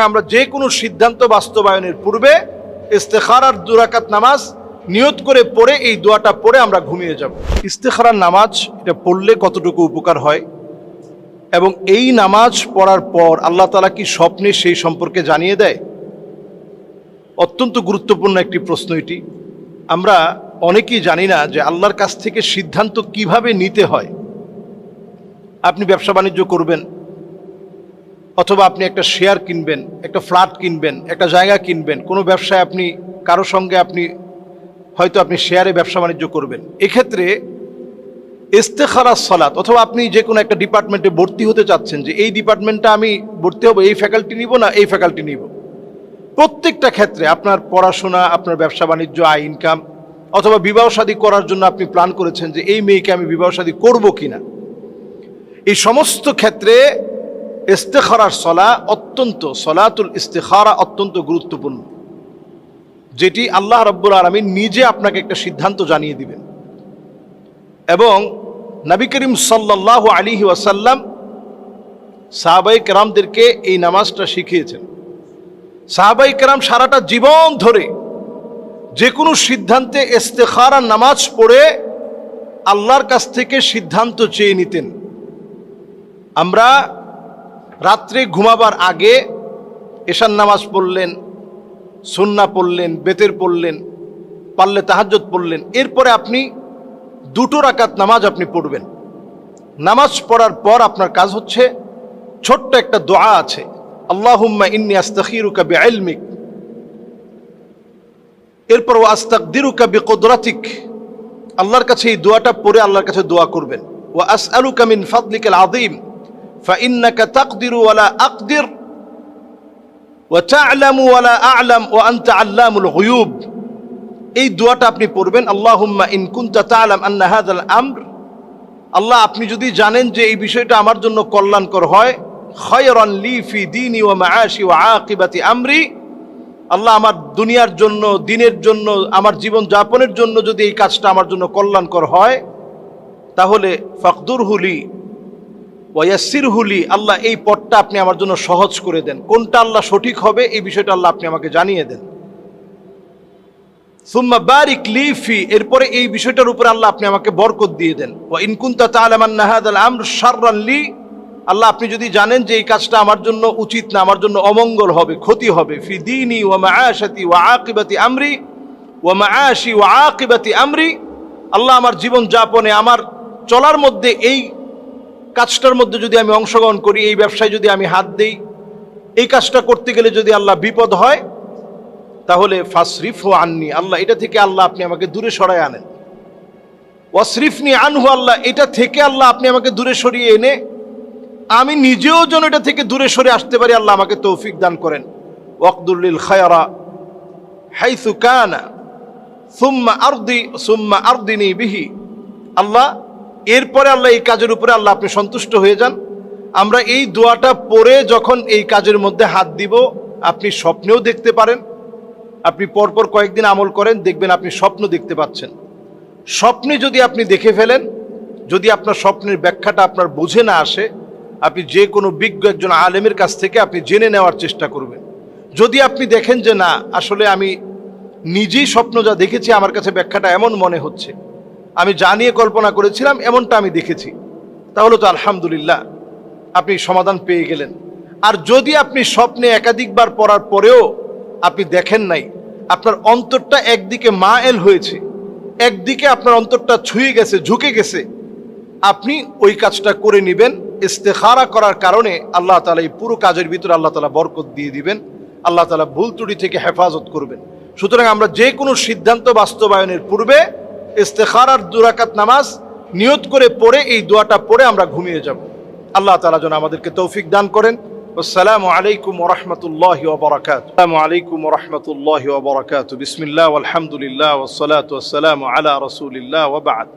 আমরা যে কোনো সিদ্ধান্ত বাস্তবায়নের পূর্বে ইস্তেখারার 2 রাকাত নামাজ নিয়ত করে পড়ে এই দোয়াটা পড়ে আমরা ঘুমিয়ে যাব। ইস্তেখারার নামাজ এটা পড়লে কতটুকু উপকার হয় এবং এই নামাজ পড়ার পর আল্লাহ তাআলা কি স্বপ্নে সেই সম্পর্কে জানিয়ে দেয়? অত্যন্ত গুরুত্বপূর্ণ একটি প্রশ্ন এটি। আমরা অনেকেই জানি না যে আল্লাহর কাছ থেকে সিদ্ধান্ত কিভাবে নিতে হয়। আপনি ব্যবসা বাণিজ্য করবেন, অথবা আপনি একটা শেয়ার কিনবেন, একটা ফ্ল্যাট কিনবেন, একটা জায়গা কিনবেন, কোনো ব্যবসায় আপনি কারো সঙ্গে হয়তো আপনি শেয়ারে ব্যবসা বাণিজ্য করবেন। এক্ষেত্রে ইস্তেখারাস সালাত, অথবা আপনি যে কোনো একটা ডিপার্টমেন্টে ভর্তি হতে চাচ্ছেন যে এই ডিপার্টমেন্টে আমি ভর্তি হব, এই ফ্যাকাল্টি নিব না এই ফ্যাকাল্টি নিব। প্রত্যেকটা ক্ষেত্রে আপনার পড়াশোনা, আপনার ব্যবসা বাণিজ্য, আয় ইনকাম, অথবা বিবাহ শাদী করার জন্য আপনি প্ল্যান করেছেন যে এই মেয়েকে আমি বিবাহ শাদী করবো কিনা, এই সমস্ত ক্ষেত্রে ইস্তেখারার সলাতুল ইস্তেখারা অত্যন্ত গুরুত্বপূর্ণ, যেটি আল্লাহ রাব্বুল আলামিন নিজে আপনাকে একটা সিদ্ধান্ত জানিয়ে দিবেন। এবং নবী করিম সাল্লাল্লাহু আলাইহি ওয়াসাল্লাম সাহাবায়ে কেরামদেরকে এই নামাজটা শিখিয়েছেন। সাহাবায়ে কেরাম সারাটা জীবন ধরে যে কোনো সিদ্ধান্তে ইস্তেখারার নামাজ পড়ে আল্লাহর কাছ থেকে সিদ্ধান্ত চেয়ে নিতেন। আমরা রাত্রে ঘুমাবার আগে এশার নামাজ পড়লেন, সুন্নাহ পড়লেন, বেতের পড়লেন, পারলে তাহাজ্জুদ পড়লেন, এরপরে আপনি 2 রাকাত নামাজ আপনি পড়বেন। নামাজ পড়ার পর আপনার কাজ হচ্ছে, ছোট্ট একটা দোয়া আছে, আল্লাহুম্মা ইন্নী আস্তাখিরুকা বিইলমিক, এরপর ওয়া আস্তাকদিরুকা বিকুদরাতিক। আল্লাহর কাছে এই দোয়াটা পড়ে আল্লাহর কাছে দোয়া করবেন। ওয়া আসআলুকা মিন ফাদলিকাল আযীম ফাইন্নাকা তাকদিরু ওয়ালা আকদির ওয়া তা'লামু ওয়ালা আ'লাম ওয়া আনতা আল্লামুল গুয়ুব। এই দোয়াটা আপনি পড়বেন, আল্লাহুম্মা ইন কুনতা তা'লাম আন্না হাযাল আমর, আল্লাহ আপনি যদি জানেন যে এই বিষয়টা আমার জন্য কল্যাণকর হয়, খায়রান লি ফি দীনি ওয়া মাআশি ওয়া আকিবাতি আমরি, আল্লাহ আমার দুনিয়ার জন্য, দিনের জন্য, আমার জীবন যাপনের জন্য যদি এই কাজটা আমার জন্য কল্যাণকর হয়, তাহলে ফাকদুরহু লি ওয়া ইয়াসসিরহু লি, আল্লাহ এই পথটা আপনি আমার জন্য সহজ করে দেন। কোনটা আল্লাহ সঠিক হবে এই বিষয়টা আল্লাহ আপনি আমাকে জানিয়ে দেন। সুম্মা বারিক লি ফি, এরপরে এই বিষয়টার উপরে আল্লাহ আপনি আমাকে বরকত দিয়ে দেন। ওয়া ইন কুনতা তা'লাম আন্না হাযাল আমর শাররান লি, আল্লাহ আপনি যদি জানেন যে এই কাজটা আমার জন্য উচিত না, আমার জন্য অমঙ্গল হবে, ক্ষতি হবে, ফি দীনি ওয়া মাআশাতি ওয়া আকিবাতি আমরি ওয়া মাআশি ওয়া আকিবাতি আমরি, আল্লাহ আমার জীবন যাপনে, আমার চলার মধ্যে এই কাজটার মধ্যে যদি আমি অংশগ্রহণ করি, এই ব্যবসায় যদি আমি হাত দেই, এই কাজটা করতে গেলে যদি আল্লাহ বিপদ হয়, তাহলে ফাসরিফহু আন্নি, আল্লাহ এটা থেকে আল্লাহ আপনি আমাকে দূরে সরায় আনেন। ওয়াসরিফনি আনহু, আল্লাহ এটা থেকে আল্লাহ আপনি আমাকে দূরে সরিয়ে এনে আমি নিজেও যেন এটা থেকে দূরে সরে আসতে পারি, আল্লাহ আমাকে তৌফিক দান করেন। ওয়াকদুর লিল খায়রা হাইসু কানা সুম্মা আরদিনি বিহি, আল্লাহ এরপরে আল্লাহ এই কাজের উপরে আল্লাহ আপনি সন্তুষ্ট হয়ে যান। আমরা এই দোয়াটা পড়ে যখন এই কাজের মধ্যে হাত দিব, আপনি স্বপ্নেও দেখতে পারেন। আপনি পরপর কয়েকদিন আমল করেন, দেখবেন আপনি স্বপ্ন দেখতে পাচ্ছেন। স্বপ্নে যদি আপনি দেখে ফেলেন, যদি আপনার স্বপ্নের ব্যাখ্যাটা আপনার বুঝে না আসে, আপনি যে কোনো বিজ্ঞ একজন আলেমের কাছ থেকে আপনি জেনে নেওয়ার চেষ্টা করবেন। যদি আপনি দেখেন যে না, আসলে আমি নিজেই স্বপ্ন যা দেখেছি আমার কাছে ব্যাখ্যাটা এমন মনে হচ্ছে, আমি যা নিয়ে কল্পনা করেছিলাম এমনটা আমি দেখেছি, তাহলে তো আলহামদুলিল্লাহ আপনি সমাধান পেয়ে গেলেন। আর যদি আপনি স্বপ্নে একাধিকবার পড়ার পরেও আপনি দেখেন নাই, আপনার অন্তরটা একদিকে মায়েল হয়েছে, একদিকে আপনার অন্তরটা ছুঁয়ে গেছে, ঝুঁকে গেছে, আপনি ওই কাজটা করে নেবেন। ইস্তেখারা করার কারণে আল্লাহ তাআলা এই পুরো কাজের ভিতরে আল্লাহ তাআলা বরকত দিয়ে দিবেন, আল্লাহ তাআলা ভুল ত্রুটি থেকে হেফাজত করবেন। সুতরাং আমরা যে কোনো সিদ্ধান্ত বাস্তবায়নের পূর্বে ইস্তেখারার 2 রাকাত নামাজ নিয়ত করে পড়ে এই দোয়াটা পড়ে আমরা ঘুমিয়ে যাব। আল্লাহ তাআলা যেন আমাদেরকে তৌফিক দান করেন। আসসালামু আলাইকুম ওয়া রাহমাতুল্লাহি ওয়া বারাকাতুহু। আসসালামু আলাইকুম ওয়া রাহমাতুল্লাহি ওয়া বারাকাতুহু। বিসমিল্লাহ ওয়াল হামদুলিল্লাহ ওয়াস সালাতু ওয়াস সালামু আলা রাসূলিল্লাহ ওয়া বা'দ।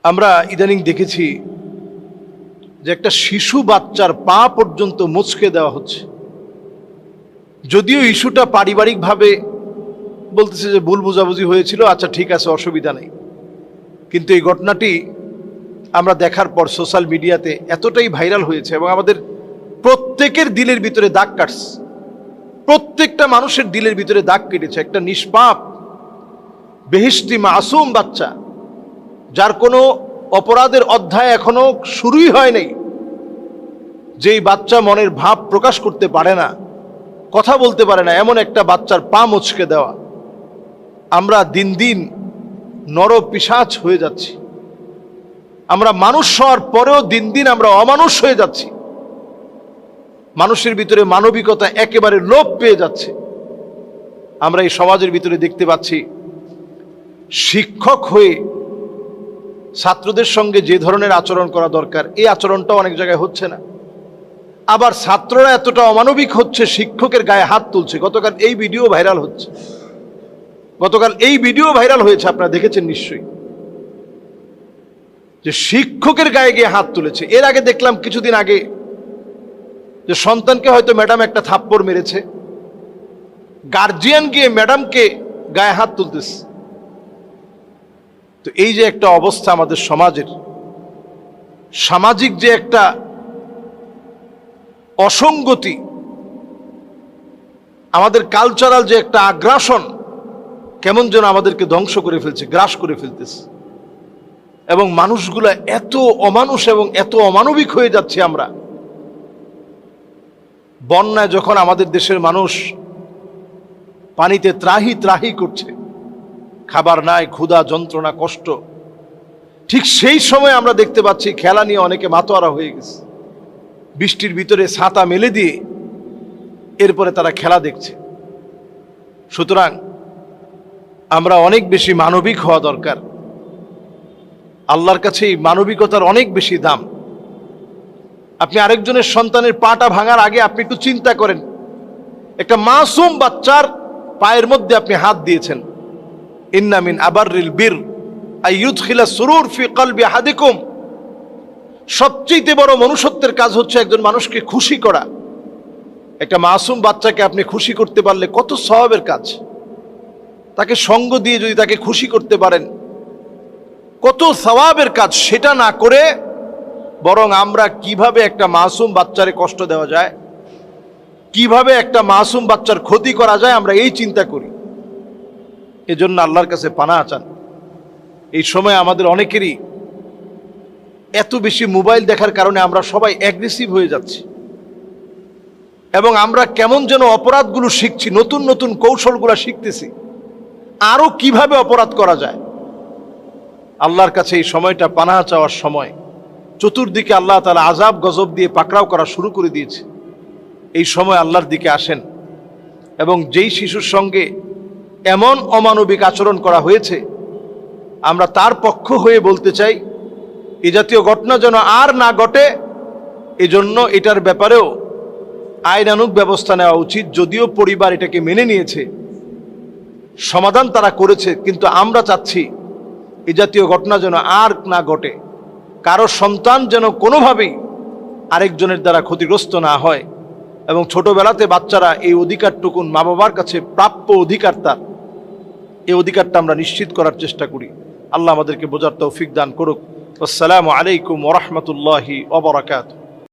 আমরা ইদানিং দেখেছি যে একটা শিশু বাচ্চার পা পর্যন্ত মুচকে দেওয়া হচ্ছে। যদিও ইস্যুটা পারিবারিকভাবে বলতেছে যে ভুল বুঝাবুঝি হয়েছিল, আচ্ছা ঠিক আছে, অসুবিধা নেই, কিন্তু এই ঘটনাটি আমরা দেখার পর সোশ্যাল মিডিয়াতে এতটাই ভাইরাল হয়েছে এবং আমাদের প্রত্যেকের দিলের ভিতরে দাগ কাটছে, প্রত্যেকটা মানুষের দিলের ভিতরে দাগ কেটেছে। একটা নিষ্পাপ বেহেশতি মাসুম বাচ্চা, যার কোনো অপরাধের অধ্যায় এখনো শুরুই হয় নাই, যেই বাচ্চা মনের ভাব প্রকাশ করতে পারে না, কথা বলতে পারে না, এমন একটা বাচ্চার পা মুচকে দেওয়া। আমরা দিন দিন নরপিশাচ হয়ে যাচ্ছি। আমরা মানুষ হওয়ার পরেও দিন দিন আমরা অমানুষ হয়ে যাচ্ছি। মানুষের ভিতরে মানবিকতা একেবারে লোপ পেয়ে যাচ্ছে। আমরা এই সমাজের ভিতরে দেখতে পাচ্ছি, শিক্ষক হয়ে ছাত্রদের সঙ্গে যে ধরনের আচরণ করা দরকার, এই আচরণটা অনেক জায়গায় হচ্ছে না। আবার ছাত্ররা এতটা অমানবিক হচ্ছে, শিক্ষকের গায়ে হাত তুলছে। গতকাল এই ভিডিও ভাইরাল হচ্ছে, গতকাল এই ভিডিও ভাইরাল হয়েছে, আপনারা দেখেছেন নিশ্চয়ই, যে শিক্ষকের গায়ে গিয়ে হাত তুলেছে। এর আগে দেখলাম কিছুদিন আগে যে সন্তানকে হয়তো ম্যাডাম একটা থাপ্পড় মেরেছে, গার্জিয়ান গিয়ে ম্যাডামকে গায়ে হাত তুলতেছে। তো এই যে একটা অবস্থা আমাদের সমাজের, সামাজিক যে একটা অসঙ্গতি, আমাদের কালচারাল যে একটা আগ্রাসন, কেমন যেন আমাদেরকে ধ্বংস করে ফেলছে, গ্রাস করে ফেলতেছে। এবং মানুষগুলা এত অমানুষ এবং এত অমানবিক হয়ে যাচ্ছে। আমরা বন্যায় যখন আমাদের দেশের মানুষ পানিতে ত্রাহি ত্রাহি করছে, খাবার নাই, ক্ষুধা, যন্ত্রণা, কষ্ট, ঠিক সেই সময় আমরা দেখতে পাচ্ছি খেলা নিয়ে অনেকে মাতোয়ারা হয়ে গেছে। বৃষ্টির ভিতরে ছাতা মেলে দিয়ে এরপরে তারা খেলা দেখছে। সুতরাং আমরা অনেক বেশি মানবিক হওয়া দরকার। আল্লাহর কাছে এই মানবিকতার অনেক বেশি দাম। আপনি আরেকজনের সন্তানের পাটা ভাঙার আগে আপনি একটু চিন্তা করেন, একটা মাসুম বাচ্চার পায়ের মধ্যে আপনি হাত দিয়েছেন। ইন্না মিন আবাররিল বির আইয়ুদখিলা সুরুর ফি কলবি আহাদিকুম। সবচেয়ে বড় মনুষ্যত্বের কাজ হচ্ছে একজন মানুষকে খুশি করা। একটা মাসুম বাচ্চাকে আপনি খুশি করতে পারলে কত সওয়াবের কাজ। তাকে সঙ্গ দিয়ে যদি তাকে খুশি করতে পারেন, কত সওয়াবের কাজ। সেটা না করে বরং আমরা কিভাবে একটা মাসুম বাচ্চারে কষ্ট দেওয়া যায়, কিভাবে একটা মাসুম বাচ্চার ক্ষতি করা যায়, আমরা এই চিন্তা করি। এজন্য আল্লাহর কাছে পানাহ চান। এই সময় আমাদের অনেকেরই এত বেশি মোবাইল দেখার কারণে আমরা সবাই অ্যাগ্রেসিভ হয়ে যাচ্ছি, এবং আমরা কেমন যেন অপরাধগুলো শিখছি, নতুন নতুন কৌশলগুলো শিখতেছি, আরো কিভাবে অপরাধ করা যায়। আল্লাহর কাছে এই সময়টা পানাহ চাওয়ার সময়। চতুর্দিকে আল্লাহ তাআলা আযাব গজব দিয়ে পাকড়াও করা শুরু করে দিয়েছে। এই সময় আল্লাহর দিকে আসেন, এবং যেই শিশুর সঙ্গে এমন অমানবিক আচরণ করা হয়েছে, আমরা তার পক্ষ হয়ে বলতে চাই, এই জাতীয় ঘটনা যেন আর না ঘটে। এজন্য এটার ব্যাপারেও আইনানুগ ব্যবস্থা নেওয়া উচিত। যদিও পরিবার এটাকে মেনে নিয়েছে, সমাধান তারা করেছে, কিন্তু আমরা চাচ্ছি এই জাতীয় ঘটনা যেন আর না ঘটে। কারো সন্তান যেন কোনোভাবেই আরেকজনের দ্বারা ক্ষতিগ্রস্ত না হয়, এবং ছোটবেলাতে বাচ্চারা এই অধিকারটুকুন মা বাবার কাছে প্রাপ্য অধিকার, তার এই অধিকারটা আমরা নিশ্চিত করার চেষ্টা করি। আল্লাহ আমাদেরকে বোঝার তৌফিক দান করুক। আসসালামু আলাইকুম ওয়া রাহমাতুল্লাহি ওয়া বারাকাতুহু।